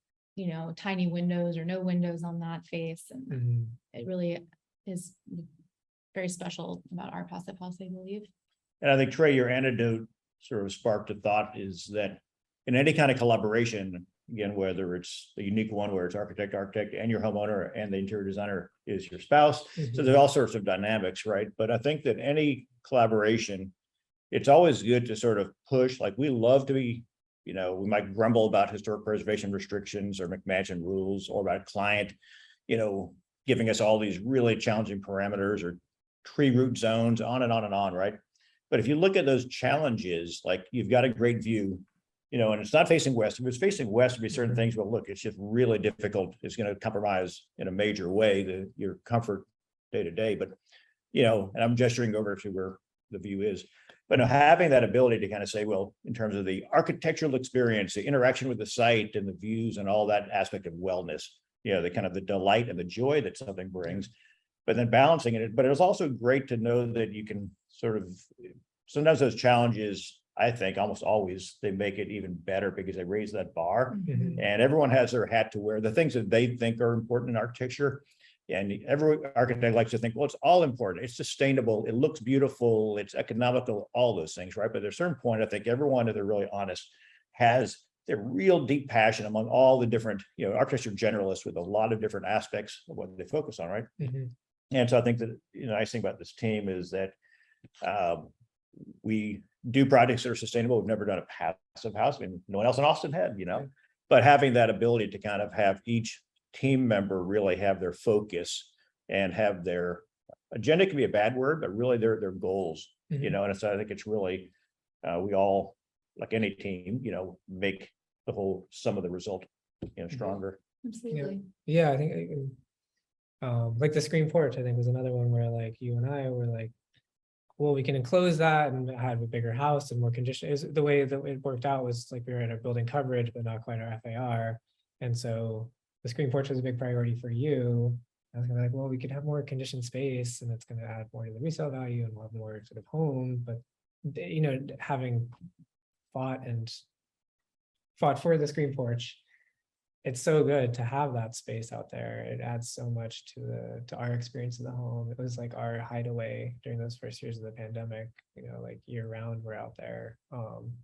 tiny windows or no windows on that face. And it really is very special about our passive house, I believe. And I think, Trey, your anecdote sort of sparked a thought, is that in any kind of collaboration, again, whether it's a unique one where it's architect and your homeowner and the interior designer is your spouse. So there's all sorts of dynamics, right? But I think that any collaboration, it's always good to sort of push, like we love to be, we might grumble about historic preservation restrictions or McMansion rules or about client, giving us all these really challenging parameters or tree root zones, on and on and on, right? But if you look at those challenges, like you've got a great view, and it's not facing west. If it's facing west, there'd be certain things, but look, it's just really difficult. It's going to compromise in a major way your comfort day to day. But, and I'm gesturing over to where the view is. But having that ability to kind of say, well, in terms of the architectural experience, the interaction with the site and the views and all that aspect of wellness, the kind of the delight and the joy that something brings, but then balancing it. But it was also great to know that you can sort of, sometimes those challenges, I think almost always, they make it even better because they raise that bar. Mhm. And everyone has their hat to wear, the things that they think are important in architecture. And every architect likes to think, well, it's all important. It's sustainable. It looks beautiful. It's economical, all those things, right? But at a certain point, I think everyone, if they're really honest, has their real deep passion among all the different, architecture generalists with a lot of different aspects of what they focus on, right? Mhm. And so I think that, the nice thing about this team is that we do projects that are sustainable. We've never done a passive house. I mean, no one else in Austin had, but having that ability to kind of have each team member really have their focus and have their agenda, can be a bad word, but really their goals, Mhm. and so I think it's really, we all, like any team, make the whole sum of the result, stronger. Absolutely. Yeah, I think like the Screen Porch, I think was another one where like you and I were like, well, we can enclose that and have a bigger house and more condition. Is the way that it worked out was like we were at our building coverage, but not quite our FAR. And so the Screen Porch was a big priority for you. I was gonna be like, well, we could have more conditioned space and it's going to add more to the resale value and we'll have more sort of home. But having fought for the Screen Porch, it's so good to have that space out there. It adds so much to our experience in the home. It was like our hideaway during those first years of the pandemic, like year round we're out there.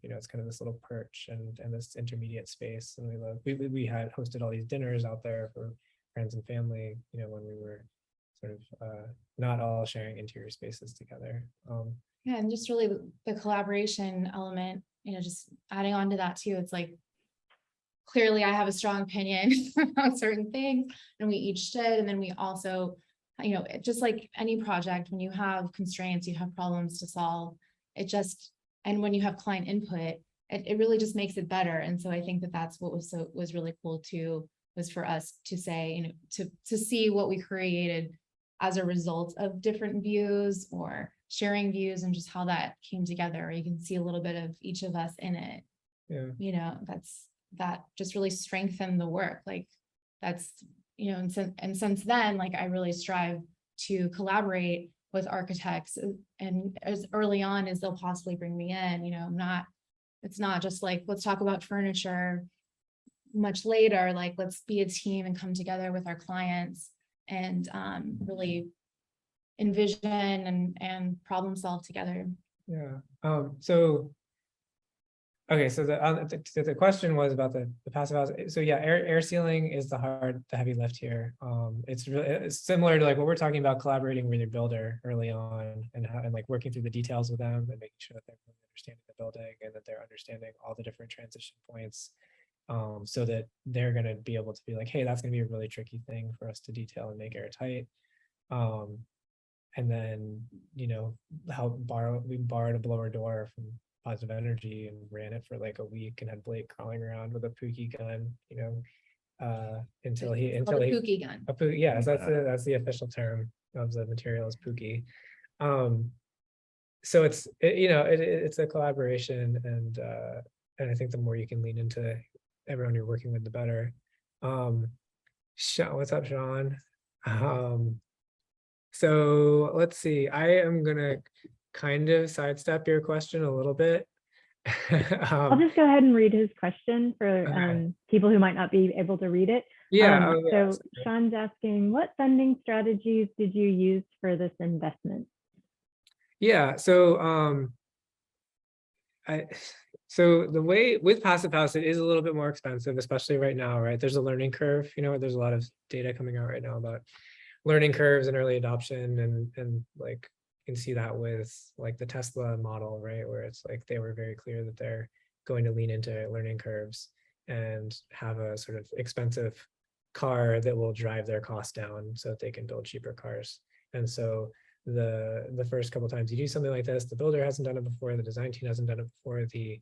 It's kind of this little perch and this intermediate space. And we had hosted all these dinners out there for friends and family, when we were sort of not all sharing interior spaces together. Yeah, and just really the collaboration element, just adding on to that too. It's like, clearly I have a strong opinion on certain things and we each did. And then we also, just like any project, when you have constraints, you have problems to solve, and when you have client input, it really just makes it better. And so I think that that's what was really cool too, was for us to say, to see what we created as a result of different views or sharing views and just how that came together. You can see a little bit of each of us in it. Yeah. That just really strengthened the work. Like that's, and since then, like I really strive to collaborate with architects and as early on as they'll possibly bring me in, it's not just like, let's talk about furniture much later, like let's be a team and come together with our clients and really envision and problem solve together. Yeah. Okay, so the question was about the passive house. So yeah, air sealing is the heavy lift here. It's similar to like what we're talking about, collaborating with your builder early on and like working through the details with them and making sure that they're really understanding the building and that they're understanding all the different transition points, so that they're going to be able to be like, hey, that's going to be a really tricky thing for us to detail and make airtight. And then we borrowed a blower door from Positive Energy and ran it for like a week and had Blake crawling around with a Pookie gun, until he Pookie gun. Yes, that's the official term of the material is Pookie. So it's a collaboration and I think the more you can lean into everyone you're working with, the better. What's up, Sean? So let's see. I am gonna kind of sidestep your question a little bit. I'll just go ahead and read his question for people who might not be able to read it. Yeah. So Sean's asking, what funding strategies did you use for this investment? Yeah. So so the way with Passive House, it is a little bit more expensive, especially right now, right? There's a learning curve. There's a lot of data coming out right now about learning curves and early adoption and like you can see that with like the Tesla model, right? Where it's like they were very clear that they're going to lean into learning curves and have a sort of expensive car that will drive their costs down so that they can build cheaper cars. And so the first couple times you do something like this, the builder hasn't done it before, the design team hasn't done it before, the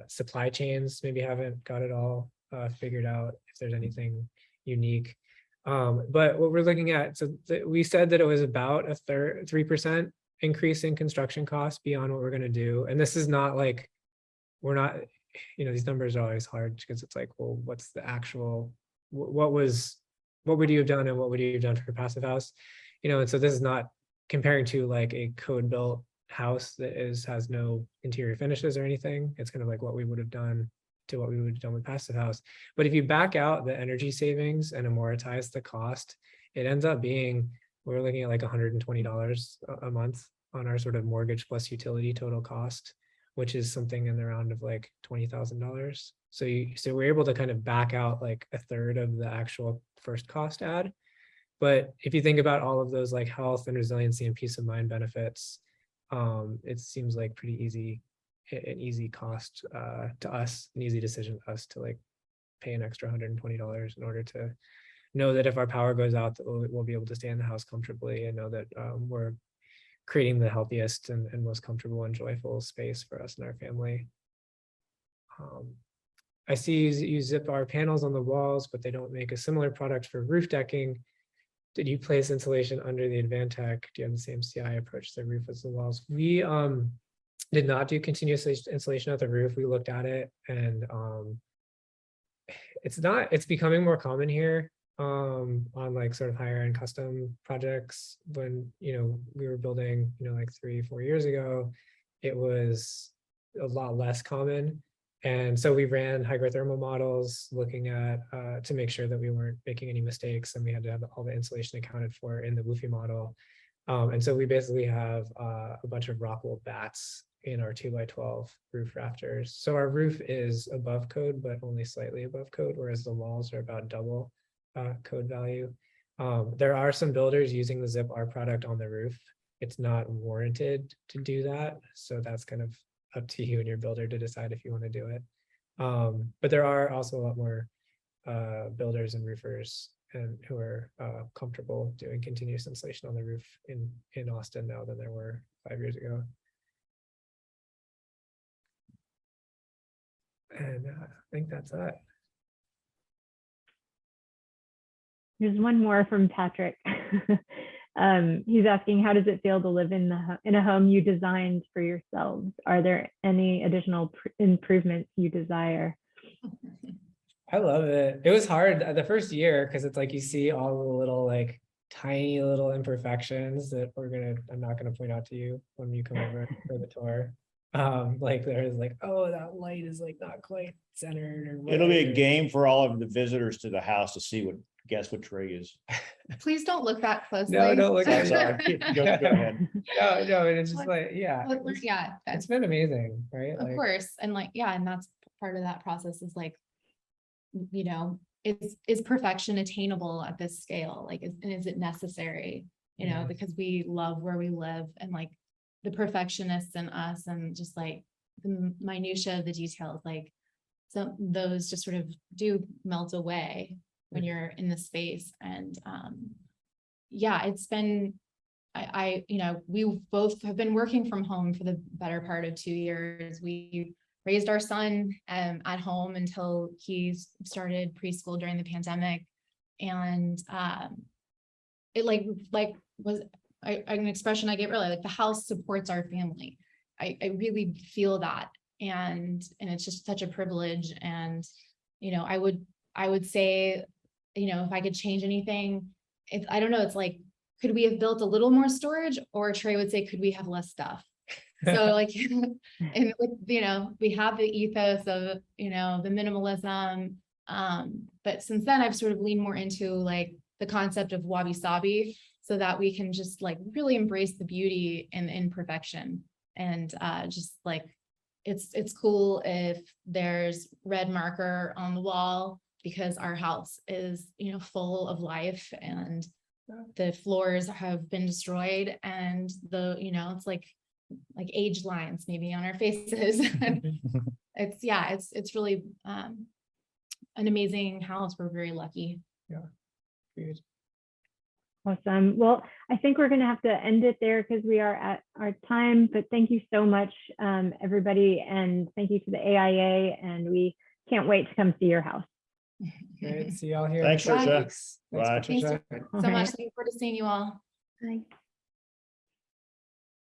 supply chains maybe haven't got it all figured out if there's anything unique. But what we're looking at, so we said that it was about a 3% increase in construction costs beyond what we're going to do. And this is not like, we're not, these numbers are always hard because it's like, well, what's the actual, what would you have done and what would you have done for Passive House? And so this is not comparing to like a code built house that has no interior finishes or anything. It's kind of like what we would have done to what we would have done with Passive House. But if you back out the energy savings and amortize the cost, it ends up being, we're looking at like $120 a month on our sort of mortgage plus utility total cost, which is something in the round of like $20,000. So we're able to kind of back out like a third of the actual first cost add. But if you think about all of those like health and resiliency and peace of mind benefits, it seems like an easy cost to us, an easy decision to us to like pay an extra $120 in order to know that if our power goes out, that we'll be able to stay in the house comfortably and know that we're creating the healthiest and most comfortable and joyful space for us and our family. I see you zip our panels on the walls, but they don't make a similar product for roof decking. Did you place insulation under the Advantech? Do you have the same CI approach to the roof as the walls? We did not do continuous insulation at the roof. We looked at it, and it's becoming more common here on like sort of higher end custom projects. When we were building like 3-4 years ago, it was a lot less common. And so we ran hygrothermal models looking at to make sure that we weren't making any mistakes, and we had to have all the insulation accounted for in the WUFI model. And so we basically have a bunch of rock wool bats in our 2x12 roof rafters. So our roof is above code, but only slightly above code, whereas the walls are about double code value. There are some builders using the Zip R product on the roof. It's not warranted to do that. So that's kind of up to you and your builder to decide if you want to do it. But there are also a lot more builders and roofers who are comfortable doing continuous insulation on the roof in Austin now than there were 5 years ago. And I think that's it. There's one more from Patrick. He's asking, how does it feel to live in a home you designed for yourselves? Are there any additional improvements you desire? I love it. It was hard the first year because it's like you see all the little like tiny little imperfections that I'm not gonna point out to you when you come over for the tour. Like there's like, oh, that light is like not quite centered, or It'll be a game for all of the visitors to the house to guess what Trey is. Please don't look that closely. No, don't look at Sorry. Go ahead. No, it's just like, yeah. Yeah, It's been amazing, right? of course. And like, yeah, and that's part of that process is like, is perfection attainable at this scale? Like, is it necessary? Yeah. Because we love where we live, and like the perfectionists in us, and just like the minutia of the details, like so those just sort of do melt away when you're in the space. And yeah, it's been, we both have been working from home for the better part of 2 years. We raised our son at home until he started preschool during the pandemic. And it was an expression I get really, like the house supports our family. I really feel that. And it's just such a privilege. And, I would say, if I could change anything, I don't know, it's like, could we have built a little more storage? Or Trey would say, could we have less stuff? So like, and with, we have the ethos of, the minimalism. But since then I've sort of leaned more into like the concept of wabi sabi, so that we can just like really embrace the beauty and imperfection. And just like, it's cool if there's red marker on the wall, because our house is, full of life, and the floors have been destroyed, and it's like age lines maybe on our faces. It's really an amazing house. We're very lucky. Good. Awesome. Well, I think we're going to have to end it there because we are at our time, but thank you so much, everybody. And thank you to the AIA, and we can't wait to come see your house. Great. See y'all here. Thanks, in a couple Trisha. weeks. Bye. Thanks, Patricia. So much. Looking forward to seeing you all. Bye.